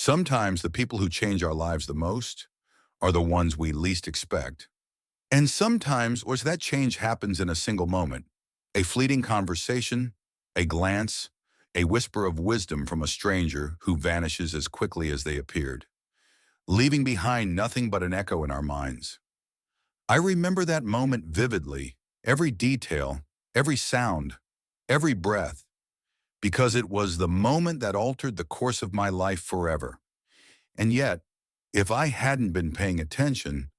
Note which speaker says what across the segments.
Speaker 1: Sometimes the people who change our lives the most are the ones we least expect. And sometimes, that change happens in a single moment, a fleeting conversation, a glance, a whisper of wisdom from a stranger who vanishes as quickly as they appeared, leaving behind nothing but an echo in our minds. I remember that moment vividly, every detail, every sound, every breath, because it was the moment that altered the course of my life forever. And yet, if I hadn't been paying attention,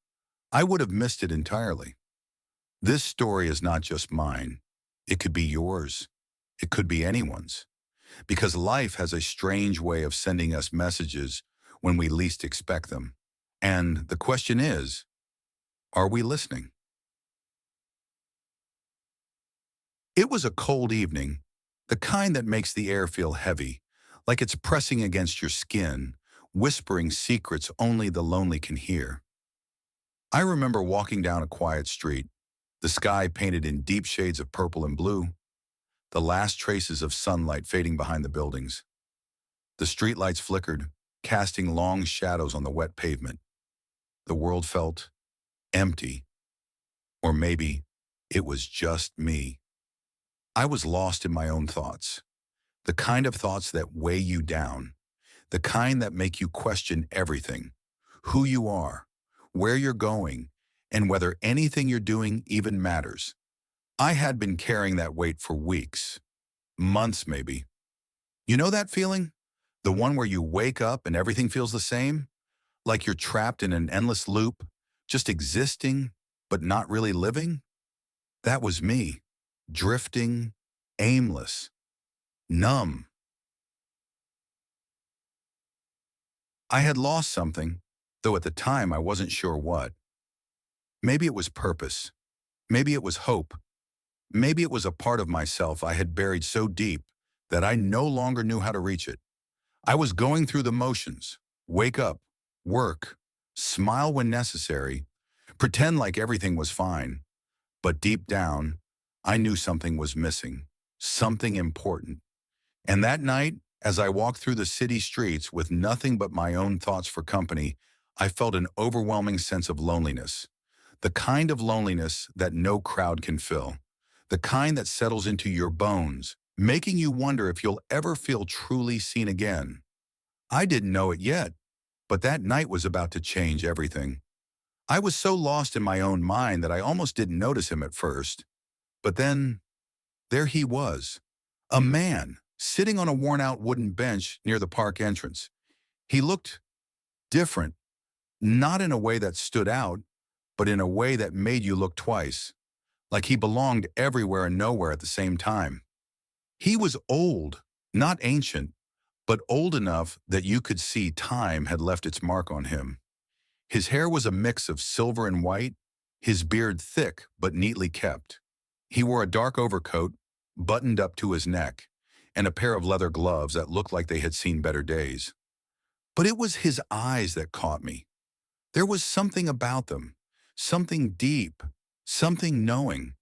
Speaker 1: I would have missed it entirely. This story is not just mine. It could be yours. It could be anyone's. Because life has a strange way of sending us messages when we least expect them. And the question is, are we listening? It was a cold evening, the kind that makes the air feel heavy, like it's pressing against your skin, whispering secrets only the lonely can hear. I remember walking down a quiet street, the sky painted in deep shades of purple and blue, the last traces of sunlight fading behind the buildings. The streetlights flickered, casting long shadows on the wet pavement. The world felt empty, or maybe it was just me. I was lost in my own thoughts, the kind of thoughts that weigh you down, the kind that make you question everything, who you are, where you're going, and whether anything you're doing even matters. I had been carrying that weight for weeks, months maybe. You know that feeling? The one where you wake up and everything feels the same? Like you're trapped in an endless loop, just existing, but not really living? That was me, drifting, aimless, numb. I had lost something, though at the time I wasn't sure what. Maybe it was purpose. Maybe it was hope. Maybe it was a part of myself I had buried so deep that I no longer knew how to reach it. I was going through the motions. Wake up, work, smile when necessary, pretend like everything was fine. But deep down, I knew something was missing, something important. And that night, as I walked through the city streets with nothing but my own thoughts for company, I felt an overwhelming sense of loneliness. The kind of loneliness that no crowd can fill. The kind that settles into your bones, making you wonder if you'll ever feel truly seen again. I didn't know it yet, but that night was about to change everything. I was so lost in my own mind that I almost didn't notice him at first. But then, there he was, a man sitting on a worn-out wooden bench near the park entrance. He looked different, not in a way that stood out, but in a way that made you look twice, like he belonged everywhere and nowhere at the same time. He was old, not ancient, but old enough that you could see time had left its mark on him. His hair was a mix of silver and white, his beard thick but neatly kept. He wore a dark overcoat, buttoned up to his neck, and a pair of leather gloves that looked like they had seen better days. But it was his eyes that caught me. There was something about them, something deep, something knowing,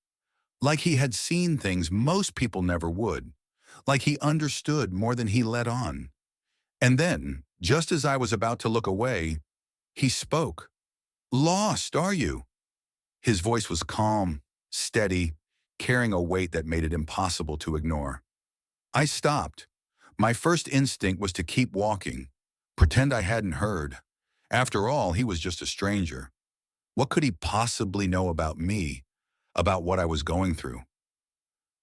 Speaker 1: like he had seen things most people never would, like he understood more than he let on. And then, just as I was about to look away, he spoke. "Lost, are you?" His voice was calm, steady, carrying a weight that made it impossible to ignore. I stopped. My first instinct was to keep walking, pretend I hadn't heard. After all, he was just a stranger. What could he possibly know about me, about what I was going through?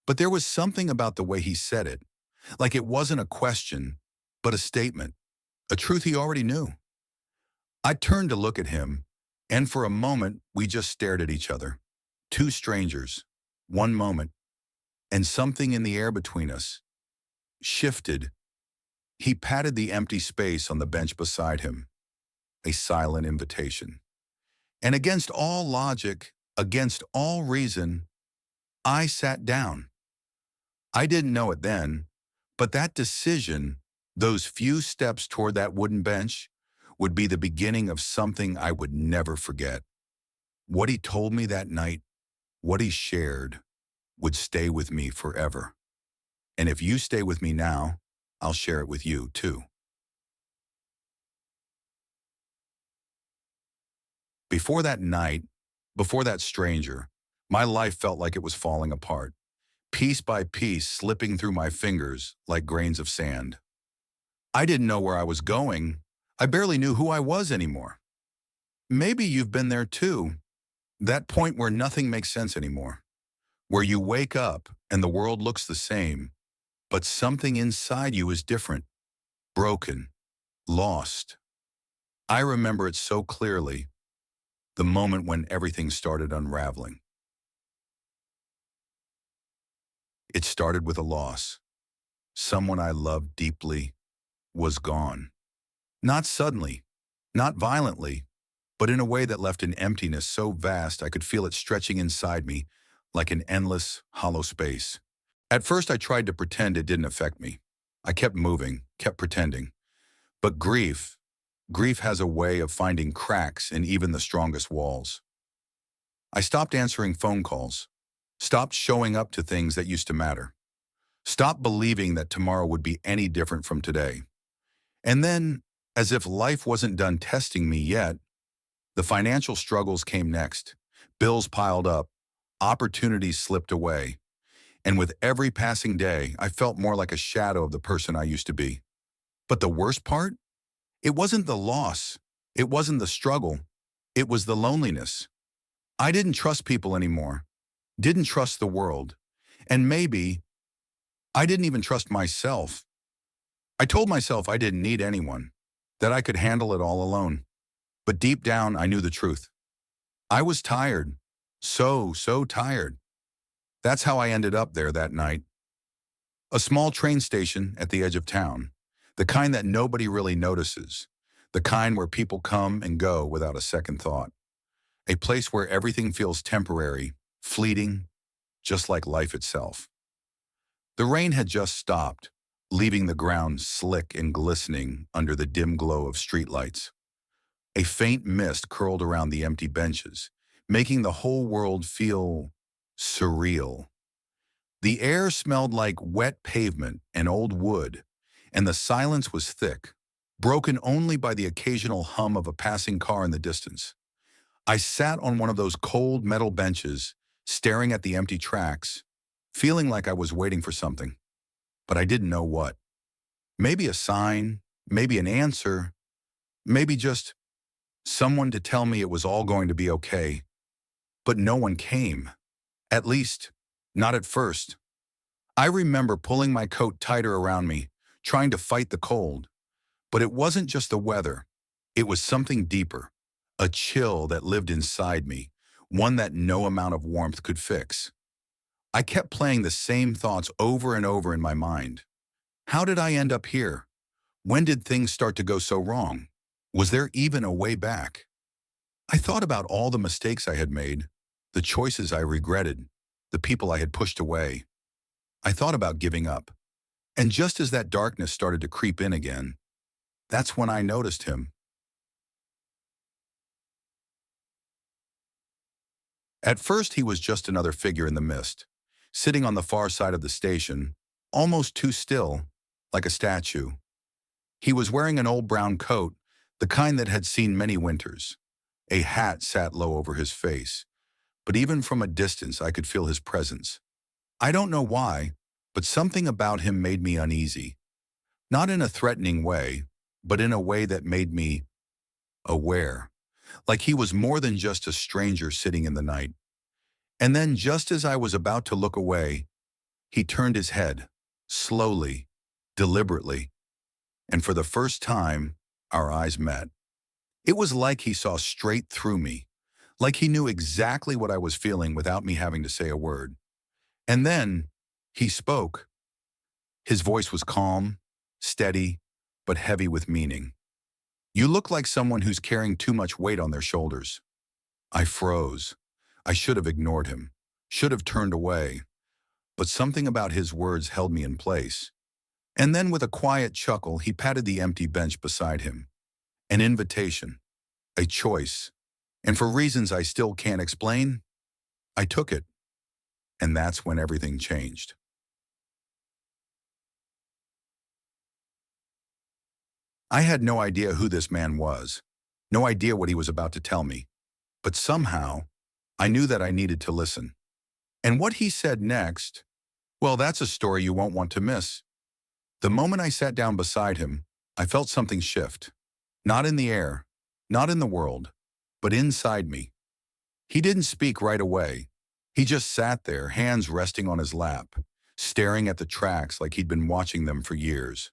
Speaker 1: But there was something about the way he said it, like it wasn't a question, but a statement, a truth he already knew. I turned to look at him, and for a moment we just stared at each other. Two strangers, one moment, and something in the air between us shifted. He patted the empty space on the bench beside him, a silent invitation. And against all logic, against all reason, I sat down. I didn't know it then, but that decision, those few steps toward that wooden bench, would be the beginning of something I would never forget. What he told me that night, what he shared, would stay with me forever. And if you stay with me now, I'll share it with you too. Before that night, before that stranger, my life felt like it was falling apart, piece by piece slipping through my fingers like grains of sand. I didn't know where I was going. I barely knew who I was anymore. Maybe you've been there too. That point where nothing makes sense anymore, where you wake up and the world looks the same, but something inside you is different, broken, lost. I remember it so clearly, the moment when everything started unraveling. It started with a loss. Someone I loved deeply was gone. Not suddenly, not violently, but in a way that left an emptiness so vast I could feel it stretching inside me like an endless, hollow space. At first I tried to pretend it didn't affect me. I kept moving, kept pretending. But grief has a way of finding cracks in even the strongest walls. I stopped answering phone calls, stopped showing up to things that used to matter, stopped believing that tomorrow would be any different from today. And then, as if life wasn't done testing me yet, the financial struggles came next. Bills piled up, opportunities slipped away, and with every passing day, I felt more like a shadow of the person I used to be. But the worst part? It wasn't the loss. It wasn't the struggle. It was the loneliness. I didn't trust people anymore, didn't trust the world, and maybe I didn't even trust myself. I told myself I didn't need anyone, that I could handle it all alone. But deep down, I knew the truth. I was tired. So tired. That's how I ended up there that night. A small train station at the edge of town. The kind that nobody really notices. The kind where people come and go without a second thought. A place where everything feels temporary, fleeting, just like life itself. The rain had just stopped, leaving the ground slick and glistening under the dim glow of streetlights. A faint mist curled around the empty benches, making the whole world feel surreal. The air smelled like wet pavement and old wood, and the silence was thick, broken only by the occasional hum of a passing car in the distance. I sat on one of those cold metal benches, staring at the empty tracks, feeling like I was waiting for something, but I didn't know what. Maybe a sign, maybe an answer, maybe just someone to tell me it was all going to be okay. But no one came. At least, not at first. I remember pulling my coat tighter around me, trying to fight the cold. But it wasn't just the weather. It was something deeper. A chill that lived inside me, one that no amount of warmth could fix. I kept playing the same thoughts over and over in my mind. How did I end up here? When did things start to go so wrong? Was there even a way back? I thought about all the mistakes I had made, the choices I regretted, the people I had pushed away. I thought about giving up. And just as that darkness started to creep in again, that's when I noticed him. At first, he was just another figure in the mist, sitting on the far side of the station, almost too still, like a statue. He was wearing an old brown coat, the kind that had seen many winters. A hat sat low over his face, but even from a distance I could feel his presence. I don't know why, but something about him made me uneasy. Not in a threatening way, but in a way that made me aware. Like he was more than just a stranger sitting in the night. And then just as I was about to look away, he turned his head, slowly, deliberately, and for the first time, our eyes met. It was like he saw straight through me, like he knew exactly what I was feeling without me having to say a word. And then he spoke. His voice was calm, steady, but heavy with meaning. You look like someone who's carrying too much weight on their shoulders. I froze. I should have ignored him, should have turned away, but something about his words held me in place. And then with a quiet chuckle, he patted the empty bench beside him. An invitation, a choice, and for reasons I still can't explain, I took it. And that's when everything changed. I had no idea who this man was, no idea what he was about to tell me. But somehow, I knew that I needed to listen. And what he said next, well, that's a story you won't want to miss. The moment I sat down beside him, I felt something shift. Not in the air, not in the world, but inside me. He didn't speak right away. He just sat there, hands resting on his lap, staring at the tracks like he'd been watching them for years.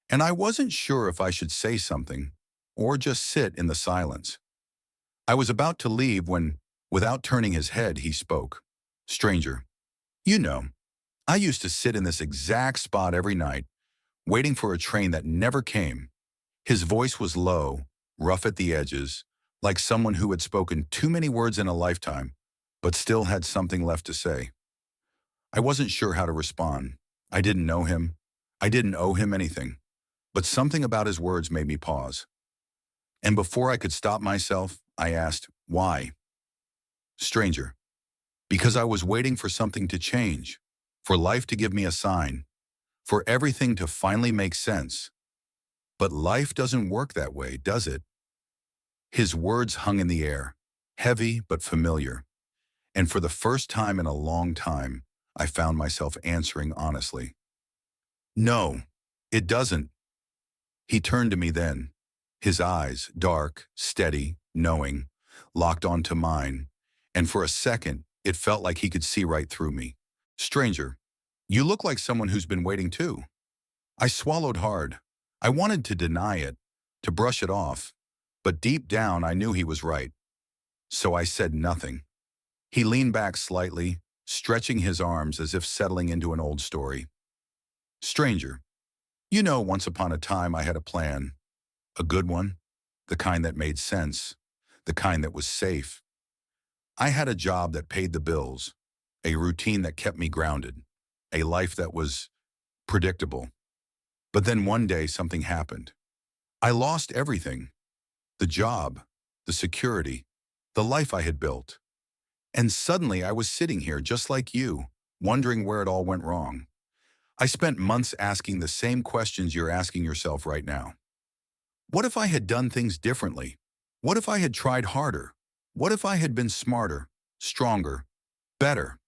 Speaker 1: And I wasn't sure if I should say something or just sit in the silence. I was about to leave when, without turning his head, he spoke. Stranger, you know, I used to sit in this exact spot every night, waiting for a train that never came. His voice was low, rough at the edges, like someone who had spoken too many words in a lifetime, but still had something left to say. I wasn't sure how to respond. I didn't know him. I didn't owe him anything. But something about his words made me pause. And before I could stop myself, I asked, why? Stranger, because I was waiting for something to change, for life to give me a sign, for everything to finally make sense. But life doesn't work that way, does it? His words hung in the air, heavy but familiar. And for the first time in a long time, I found myself answering honestly. No, it doesn't. He turned to me then, his eyes, dark, steady, knowing, locked onto mine, and for a second, it felt like he could see right through me. Stranger, you look like someone who's been waiting too. I swallowed hard. I wanted to deny it, to brush it off, but deep down I knew he was right. So I said nothing. He leaned back slightly, stretching his arms as if settling into an old story. Stranger, you know, once upon a time I had a plan. A good one, the kind that made sense, the kind that was safe. I had a job that paid the bills, a routine that kept me grounded, a life that was predictable. But then one day something happened. I lost everything, the job, the security, the life I had built. And suddenly I was sitting here just like you, wondering where it all went wrong. I spent months asking the same questions you're asking yourself right now. What if I had done things differently? What if I had tried harder? What if I had been smarter, stronger, better?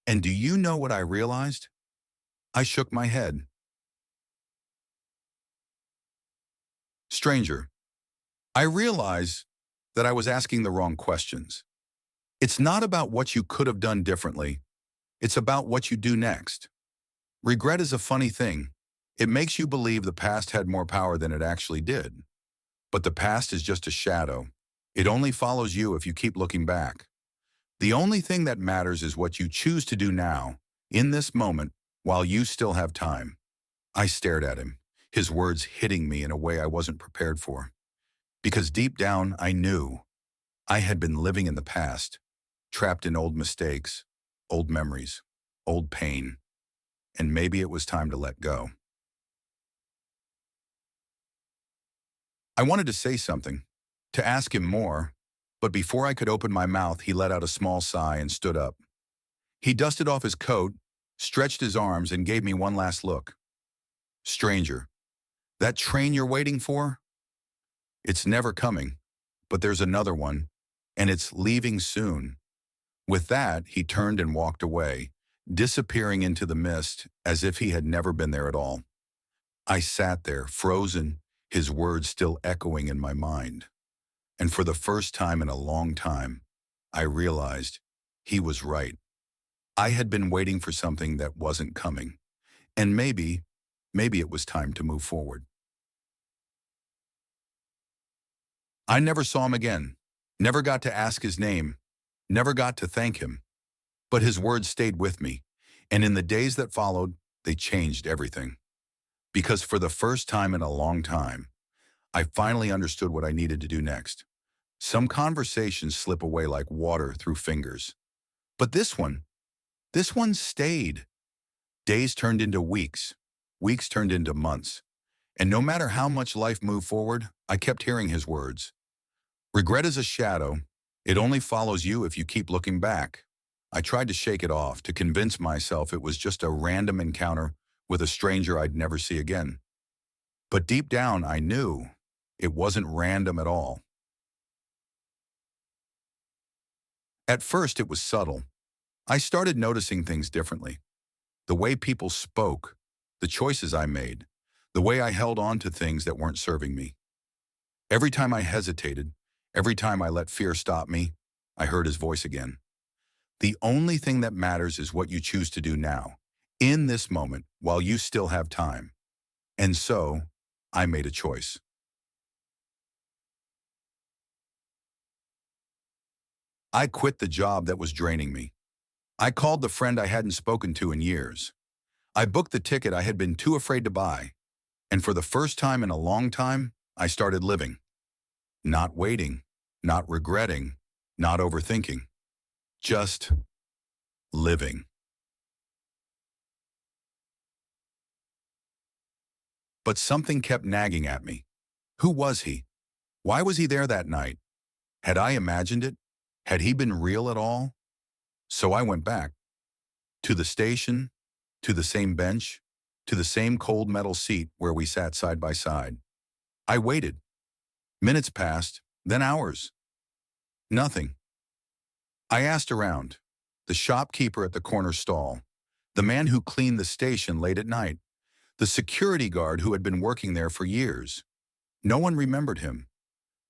Speaker 1: And do you know what I realized? I shook my head. Stranger, I realize that I was asking the wrong questions. It's not about what you could have done differently. It's about what you do next. Regret is a funny thing. It makes you believe the past had more power than it actually did. But the past is just a shadow. It only follows you if you keep looking back. The only thing that matters is what you choose to do now, in this moment, while you still have time. I stared at him, his words hitting me in a way I wasn't prepared for. Because deep down, I knew I had been living in the past, trapped in old mistakes, old memories, old pain, and maybe it was time to let go. I wanted to say something, to ask him more, but before I could open my mouth, he let out a small sigh and stood up. He dusted off his coat, stretched his arms, and gave me one last look. Stranger, that train you're waiting for? It's never coming, but there's another one, and it's leaving soon. With that, he turned and walked away, disappearing into the mist as if he had never been there at all. I sat there, frozen, his words still echoing in my mind. And for the first time in a long time, I realized he was right. I had been waiting for something that wasn't coming. And maybe it was time to move forward. I never saw him again, never got to ask his name, never got to thank him. But his words stayed with me, and in the days that followed, they changed everything. Because for the first time in a long time, I finally understood what I needed to do next. Some conversations slip away like water through fingers. But this one stayed. Days turned into weeks. Weeks turned into months. And no matter how much life moved forward, I kept hearing his words. Regret is a shadow. It only follows you if you keep looking back. I tried to shake it off, to convince myself it was just a random encounter with a stranger I'd never see again. But deep down, I knew it wasn't random at all. At first, it was subtle. I started noticing things differently. The way people spoke, the choices I made, the way I held on to things that weren't serving me. Every time I hesitated, every time I let fear stop me, I heard his voice again. The only thing that matters is what you choose to do now, in this moment, while you still have time. And so, I made a choice. I quit the job that was draining me. I called the friend I hadn't spoken to in years. I booked the ticket I had been too afraid to buy. And for the first time in a long time, I started living. Not waiting, not regretting, not overthinking. Just living. But something kept nagging at me. Who was he? Why was he there that night? Had I imagined it? Had he been real at all? So I went back. To the station, to the same bench, to the same cold metal seat where we sat side by side. I waited. Minutes passed, then hours. Nothing. I asked around. The shopkeeper at the corner stall, the man who cleaned the station late at night, the security guard who had been working there for years. No one remembered him.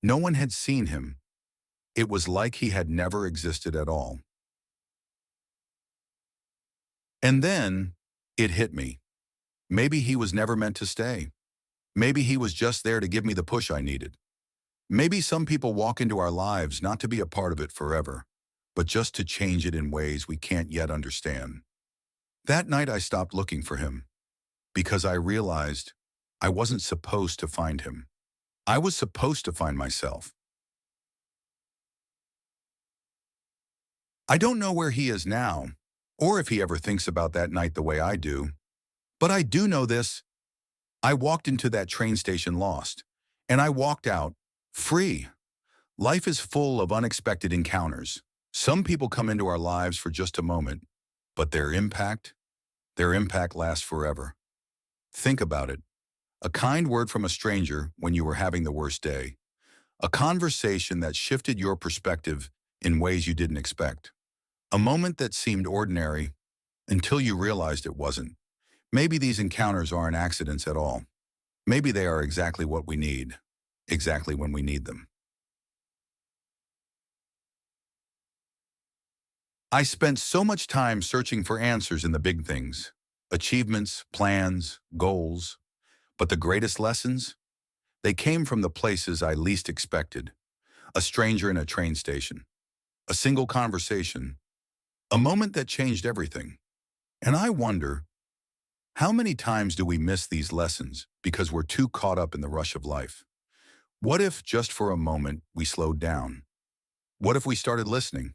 Speaker 1: No one had seen him. It was like he had never existed at all. And then, it hit me. Maybe he was never meant to stay. Maybe he was just there to give me the push I needed. Maybe some people walk into our lives not to be a part of it forever, but just to change it in ways we can't yet understand. That night I stopped looking for him, because I realized I wasn't supposed to find him. I was supposed to find myself. I don't know where he is now, or if he ever thinks about that night the way I do, but I do know this. I walked into that train station lost, and I walked out free. Life is full of unexpected encounters. Some people come into our lives for just a moment, but their impact lasts forever. Think about it. A kind word from a stranger when you were having the worst day. A conversation that shifted your perspective in ways you didn't expect. A moment that seemed ordinary until you realized it wasn't. Maybe these encounters aren't accidents at all. Maybe they are exactly what we need, exactly when we need them. I spent so much time searching for answers in the big things, achievements, plans, goals, but the greatest lessons? They came from the places I least expected. A stranger in a train station, a single conversation, a moment that changed everything. And I wonder, how many times do we miss these lessons because we're too caught up in the rush of life? What if, just for a moment, we slowed down? What if we started listening?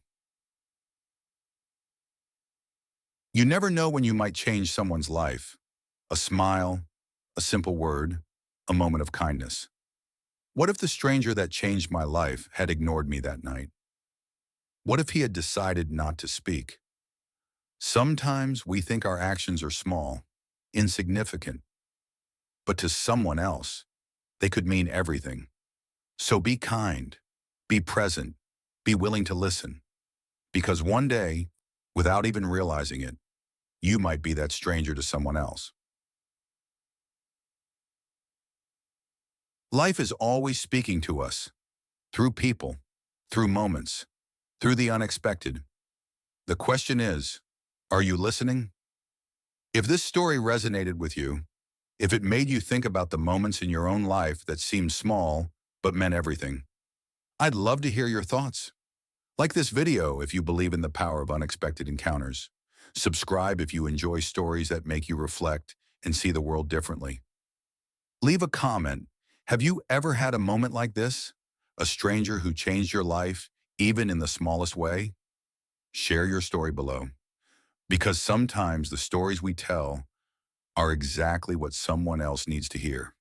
Speaker 1: You never know when you might change someone's life. A smile, a simple word, a moment of kindness. What if the stranger that changed my life had ignored me that night? What if he had decided not to speak? Sometimes we think our actions are small, insignificant, but to someone else, they could mean everything. So be kind, be present, be willing to listen, because one day, without even realizing it, you might be that stranger to someone else. Life is always speaking to us, through people, through moments, through the unexpected. The question is, are you listening? If this story resonated with you, if it made you think about the moments in your own life that seemed small but meant everything, I'd love to hear your thoughts. Like this video if you believe in the power of unexpected encounters. Subscribe if you enjoy stories that make you reflect and see the world differently. Leave a comment. Have you ever had a moment like this? A stranger who changed your life, even in the smallest way? Share your story below. Because sometimes the stories we tell are exactly what someone else needs to hear.